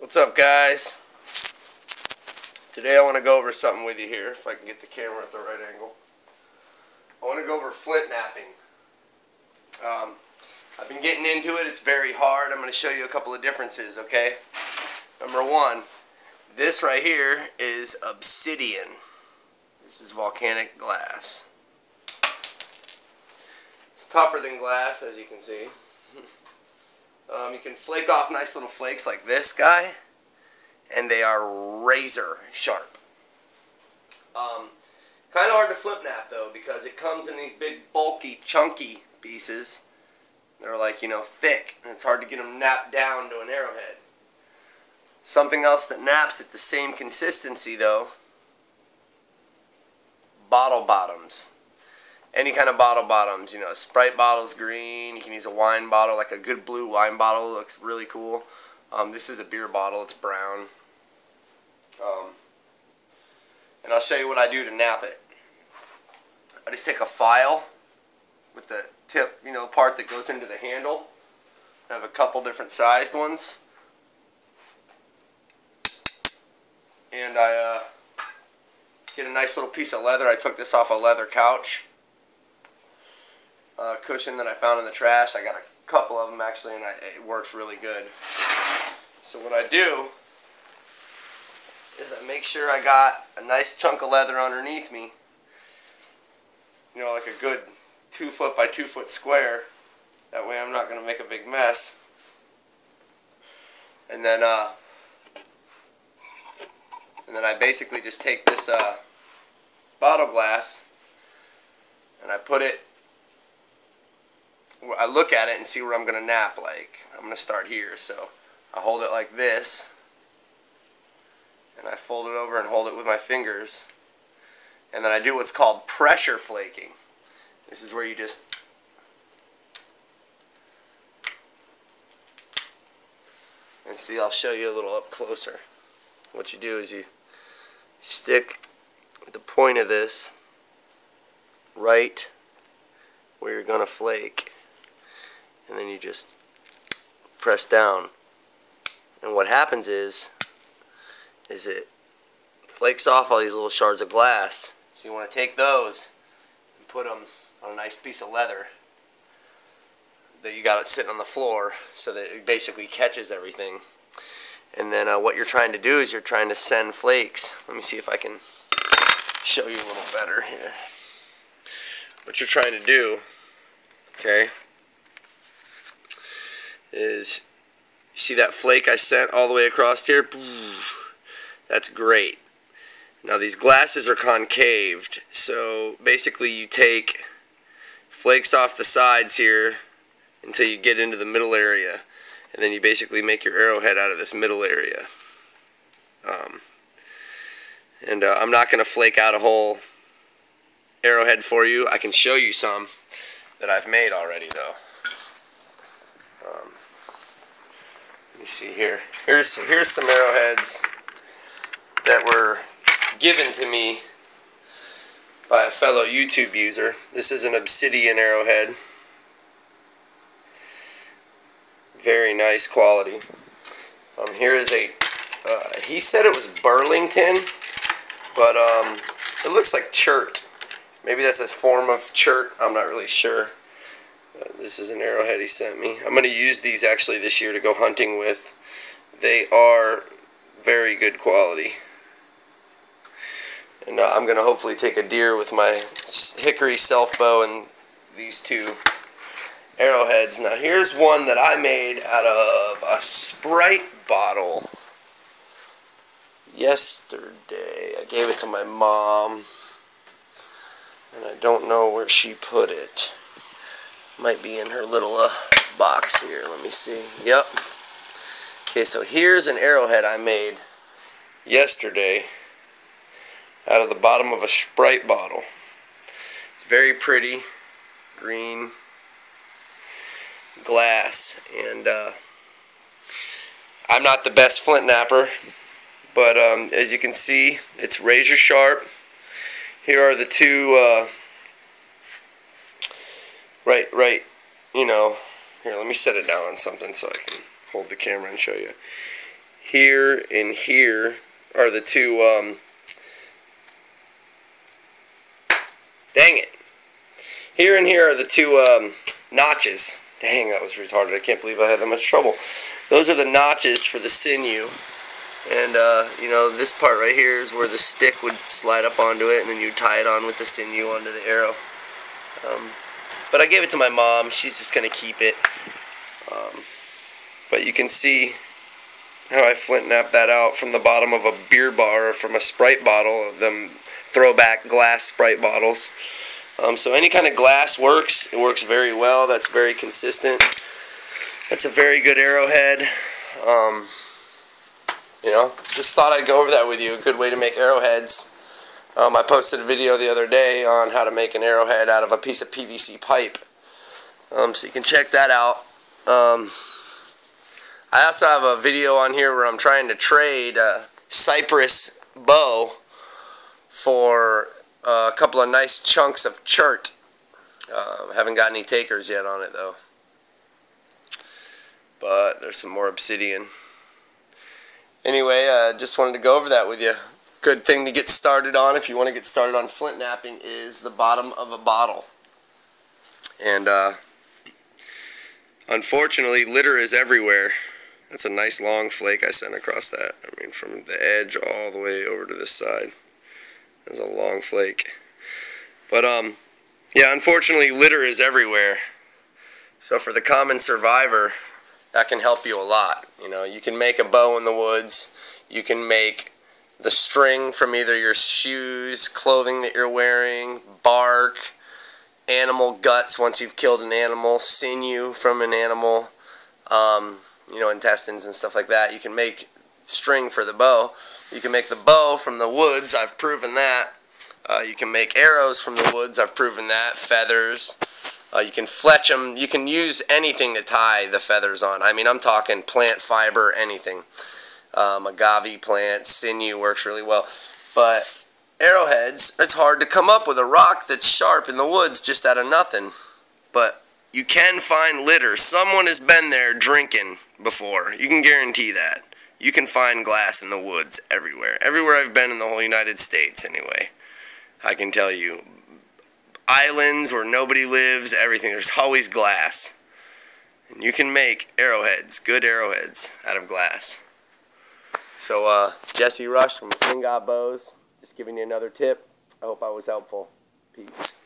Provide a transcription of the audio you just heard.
What's up, guys? Today I want to go over something with you here, if I can get the camera at the right angle. I want to go over flint knapping. I've been getting into it. It's very hard. I'm going to show you a couple of differences, okay? Number one, this right here is obsidian. This is volcanic glass. It's tougher than glass, as you can see. You can flake off nice little flakes like this guy, and they are razor sharp. Kind of hard to flip knap though, because it comes in these big bulky chunky pieces. They're like, you know, thick, and it's hard to get them napped down to an arrowhead. Something else that naps at the same consistency though, bottle bottoms. Any kind of bottle bottoms, you know, a Sprite bottle's green. You can use a wine bottle, like a good blue wine bottle. It looks really cool. This is a beer bottle. It's brown. And I'll show you what I do to nap it. I just take a file with the tip, you know, part that goes into the handle. I have a couple different sized ones. And I get a nice little piece of leather. I took this off a leather couch. Cushion that I found in the trash. I got a couple of them actually, and it works really good. So what I do is I make sure I got a nice chunk of leather underneath me. You know, like a good 2 foot by 2 foot square. That way I'm not going to make a big mess. And then I basically just take this bottle glass and I put it. I look at it and see where I'm going to nap like. I'm going to start here, so I hold it like this, and I fold it over and hold it with my fingers, and then I do what's called pressure flaking. This is where you just and see, I'll show you a little up closer. What you do is you stick the point of this right where you're going to flake, and then you just press down, and what happens is it flakes off all these little shards of glass. So you want to take those and put them on a nice piece of leather that you got it sitting on the floor, so that it basically catches everything. And then what you're trying to do is you're trying to send flakes. Let me see if I can show you a little better here. What you're trying to do, okay, is, you see that flake I sent all the way across here? That's great. Now these glasses are concaved, so basically you take flakes off the sides here until you get into the middle area, and then you basically make your arrowhead out of this middle area. I'm not going to flake out a whole arrowhead for you. I can show you some that I've made already though. Let me see here. Here's some arrowheads that were given to me by a fellow YouTube user. This is an obsidian arrowhead. Very nice quality. Here is a, he said it was Burlington, but it looks like chert. Maybe that's a form of chert. I'm not really sure. This is an arrowhead he sent me. I'm going to use these actually this year to go hunting with. They are very good quality. And I'm going to hopefully take a deer with my hickory self bow and these two arrowheads. Now here's one that I made out of a Sprite bottle yesterday. I gave it to my mom, and I don't know where she put it. Might be in her little box here. Let me see. Yep. Okay, so here's an arrowhead I made yesterday out of the bottom of a Sprite bottle. It's very pretty green glass, and I'm not the best flint napper, but as you can see, it's razor sharp. Here are the two right, you know, here, let me set it down on something so I can hold the camera and show you. here and here are the two, dang it. Here and here are the two notches. Dang, that was retarded. I can't believe I had that much trouble. Those are the notches for the sinew. And, you know, this part right here is where the stick would slide up onto it, and then you tie it on with the sinew onto the arrow. But I gave it to my mom. She's just going to keep it. But you can see how I flint knapped that out from the bottom of a beer bar, or from a Sprite bottle, of them throwback glass Sprite bottles. So any kind of glass works. It works very well. That's very consistent. That's a very good arrowhead. You know, just thought I'd go over that with you. A good way to make arrowheads. I posted a video the other day on how to make an arrowhead out of a piece of PVC pipe. So you can check that out. I also have a video on here where I'm trying to trade a cypress bow for a couple of nice chunks of chert. Haven't got any takers yet on it though. But there's some more obsidian. Anyway, just wanted to go over that with you. Good thing to get started on if you want to get started on flint knapping is the bottom of a bottle. And unfortunately, litter is everywhere. That's a nice long flake I sent across that. I mean, from the edge all the way over to this side. That's a long flake. But yeah, unfortunately, litter is everywhere. So for the common survivor, that can help you a lot. You know, you can make a bow in the woods. You can make the string from either your shoes, clothing that you're wearing, bark, animal guts once you've killed an animal, sinew from an animal, you know, intestines and stuff like that. You can make string for the bow. You can make the bow from the woods. I've proven that. You can make arrows from the woods. I've proven that. Feathers. You can fletch them. You can use anything to tie the feathers on. I mean, I'm talking plant fiber, anything. Agave plant, sinew works really well. But arrowheads, it's hard to come up with a rock that's sharp in the woods just out of nothing. But you can find litter. Someone has been there drinking before. You can guarantee that. You can find glass in the woods everywhere. Everywhere I've been in the whole United States, anyway. I can tell you. Islands where nobody lives, everything. There's always glass. And you can make arrowheads, good arrowheads, out of glass. So, Jesse Rush from King God Bows, just giving you another tip. I hope I was helpful. Peace.